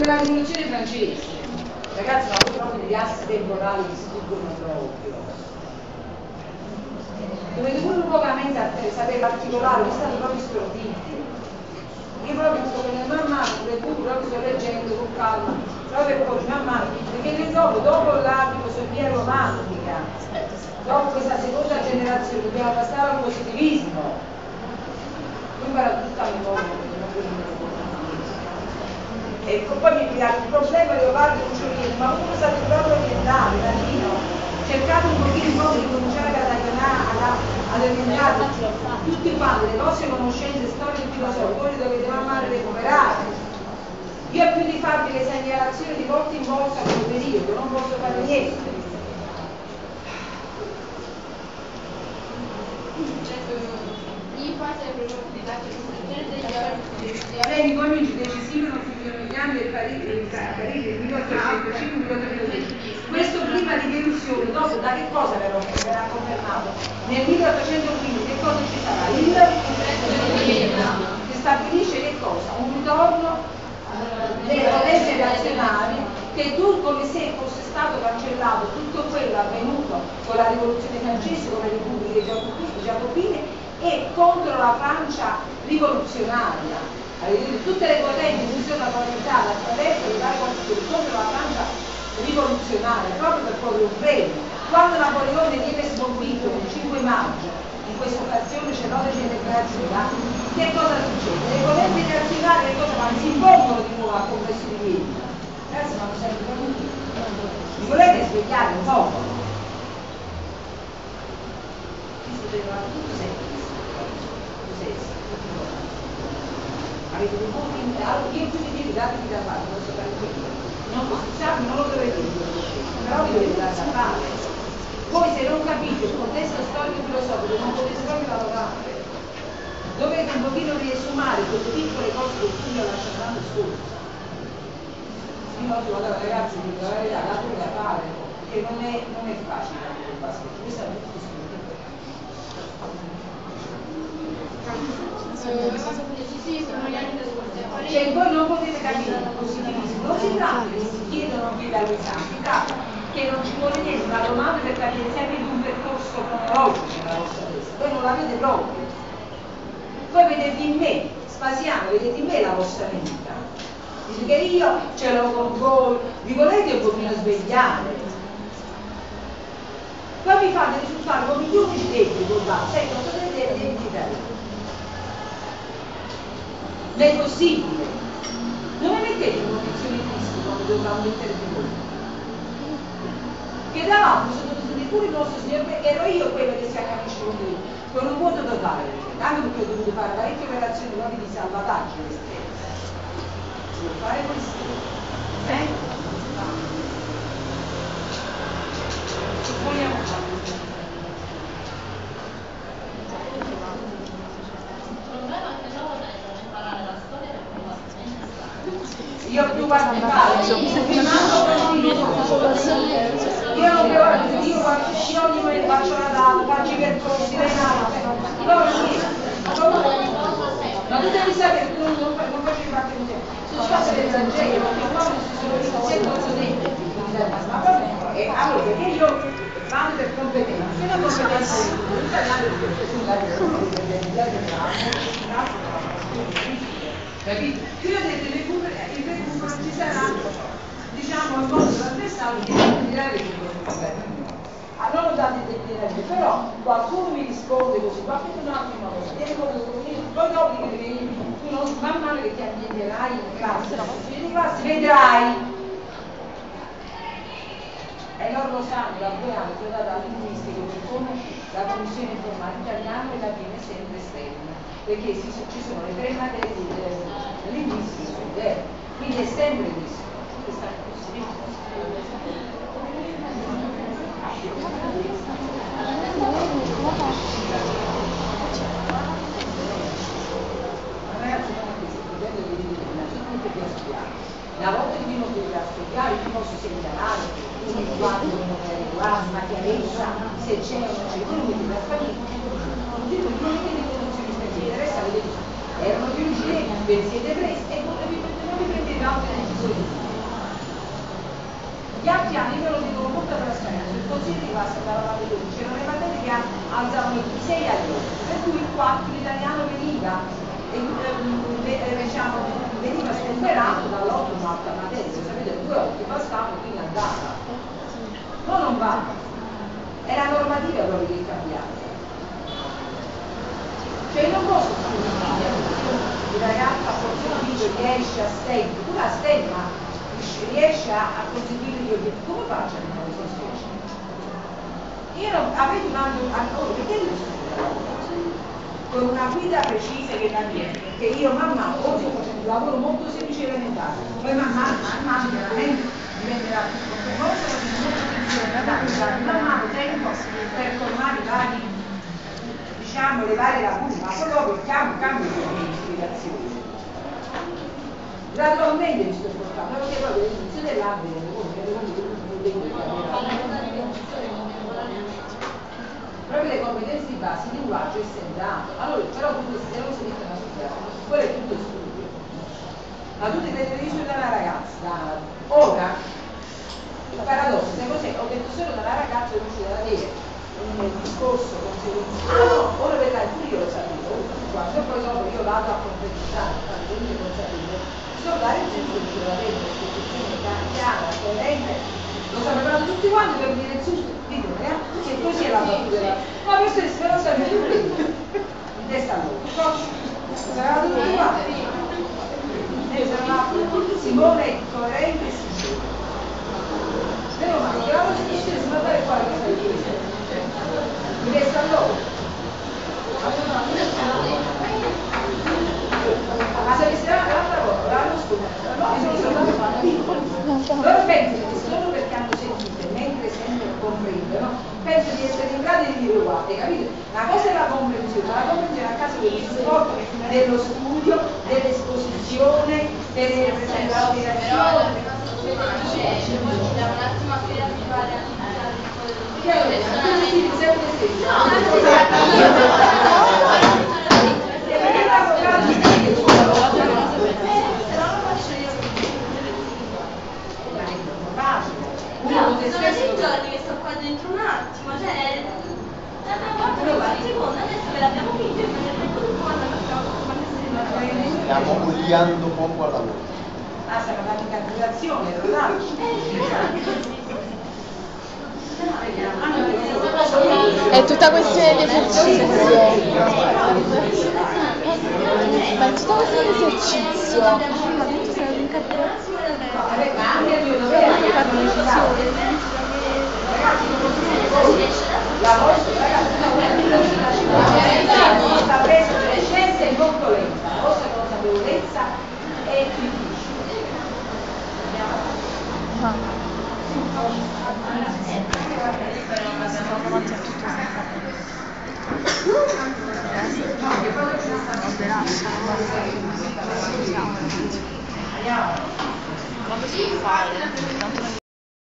come la rivoluzione francese. Ragazzi, ma voi proprio degli assi temporali che si sfuggono proprio. Dovete pure un po' sapere articolare, vi state proprio storditi. Io proprio sto venendo man mano, pure tu proprio sto leggendo con calma, proprio per poi man mano, perché noi dopo la filosofia romantica, dopo questa seconda generazione, dobbiamo passare al positivismo. Poi impara tutta la memoria. Ecco, poi mi piace il problema Leopardo e Luciolino, ma uno sa proprio orientale, Danilo. Cercate un pochino di cominciare ad orientare tutti quanti le vostre conoscenze storiche e filosofiche, voi le dovete man mano recuperare. Io ho più di farvi le segnalazioni di volta in volta come periodo, non posso fare niente. Bene, convinci decisivano sugli immigrati del Parigi del 1805-1810. Questo clima di delusione, dopo da che cosa verrà confermato? Nel 1815 che cosa ci sarà? Il che stabilisce che cosa? Un ritorno delle potenze nazionali, che tu come se fosse stato cancellato tutto quello avvenuto con la rivoluzione francese, con le repubbliche giacobine e contro la Francia rivoluzionaria. Tutte le potenze si sono organizzate attraverso le varie costituzioni contro la Francia rivoluzionaria, proprio per porre un freno. Quando Napoleone viene sconfitto il 5 maggio, in questa occasione c'è l'8 integrazione, che cosa succede? Le potenze nazionali che cosa fanno? Si impongono di nuovo al complesso di Vienna. Ragazzi, ma non sempre capito. Mi volete spiegare un po'? Tutto sempre. Avete dei punti, io più di dire datevi da fare, non so fare quello. Non lo dovete dire, però vi dovete dare da fare. Voi se non capite il contesto storico filosofico non potete proprio lavorare. Dovete un pochino riesumare quelle piccole cose che tu mi ho lasciato l'anno scorso. Io non so, allora ragazzi, dico la verità, datevi da fare, perché non è facile il basket. Questo è tutto studio. Cioè voi non potete capire il positivismo, non si tratta che si chiedono qui dagli esami, si tratta che non ci vuole niente una domanda per capire sempre in un percorso cronologico nella vostra testa, voi non l'avete proprio. Voi vedete in me, Spasiano, vedete in me la vostra vita. Dice che io ce l'ho con voi, vi volete un pochino svegliare. Poi vi fate risultare come gli unici debiti con base, ecco, non potete identificare. Non è possibile. Non mi mettete in condizioni tristi come dovevamo mettere di voi. Che tra l'altro sono dovuti pure il nostro Signore, perché ero io quello che si accanisce con lui, con un vuoto totale, anche perché ho dovuto fare parecchie operazioni proprio di salvataggio all'esterno. Devo fare questo. Vogliamo fare. Io più guardo io non devo io quando ogni momento faccio la data, faccio i percorsi, le ma tu devi sapere che tu non facevi parte di te. Tu ci fai delle tragedie, perché qua non si sono sempre cose dette. Ma vabbè, allora perché io vado per competenza, se la competenza capito? Io ho detto il recupero ci sarà, diciamo, il modo dell'avversario di tirare il recupero. Non ho dato il dettaglio, però qualcuno mi risponde così, qualcuno un attimo cosa, tieni conto, poi dopo che tu man mano che ti ambienterai in classe, vedrai. E loro lo sanno, da 2 anni che ho dato al linguistico per come la commissione informatica italiano e latino è sempre esterna, perché ci sono le 3 materie del linguistico quindi è sempre questo. Questa è la volta che uno deve studiare, io posso segnalare un quadro una chiarezza, se c'è o non c'è, quello che deve fare non dico che non avete condizioni per interessa, erano più vicini, ve ne siete presi e non vi prendete altre decisioni. Gli altri anni me lo dicono molto trasparenza, il consiglio di classe andava a vedere, c'erano le materie che alzavano di 6 agli 8, per cui il 4 l'italiano veniva, veniva scomperato dall'8 un'altra materia, sapete, 2 8 bastava, quindi andava. No, non va. È la normativa proprio che è cambiata. Cioè non posso fare una figlia, il ragazzo a forza di riesce a stento, tu la stemma riesce a conseguire gli obiettivi, come faccio a fare questo? Io non avete un altro ancora, perché io studio con una guida precisa che da me, perché io mamma oggi sto facendo un lavoro molto semplice e elementare, poi mamma veramente diventerà più cosa non hanno tempo per formare i vari, diciamo, le varie lacune, ma poi dopo cambio di spiegazioni. Gradualmente mi sto portando, perché proprio all'inizio dell'anno proprio le competenze di base, il linguaggio è sembrato. Allora, però tutte queste cose si mettono a studiare, quello è tutto studio. Ma tu ti devi studiare una ragazza, ora il paradosso, se così ho detto solo dalla ragazza non riuscita ad avere un discorso con ora vedrai pure io lo sapevo, quando poi dopo io vado a concretizzare, quindi non sapevo, solo dare il senso di avere una istituzione chiara, coerente, lo sapevano tutti quanti per dire il giusto, ditemi, che così è la battuta. Ma questo è se lo sapete pure in testa a loro, lo sapevano tutti quanti. Simone è coerente e sincero. Meno male, che la vostra istituzione si mandare qua che stai dicendo. Mi resta a loro. Ma se mi sarà l'altra volta, l'anno scorso, loro pensano che solo perché hanno sentito, mentre sentono e comprendono, pensano di essere in grado di dire uguale, capito? Una cosa è la comprensione a caso del supporto, dello studio, dell'esposizione, delle rappresentazioni. Sono 6 giorni che sto qua dentro un attimo, cioè l'abbiamo fatto un secondo, adesso ve l'abbiamo finito e mi avete tutto quando stiamo pugliando poco alla volta. Ah, sarà una candidatazione, lo lascio. È tutta questione di esercizio. Ma è tutta questione di esercizio. Ma anche io dovevo la vostra ragazzi sta preso le scienze è molto lenta, la vostra consapevolezza è più difficile. Quando si fa?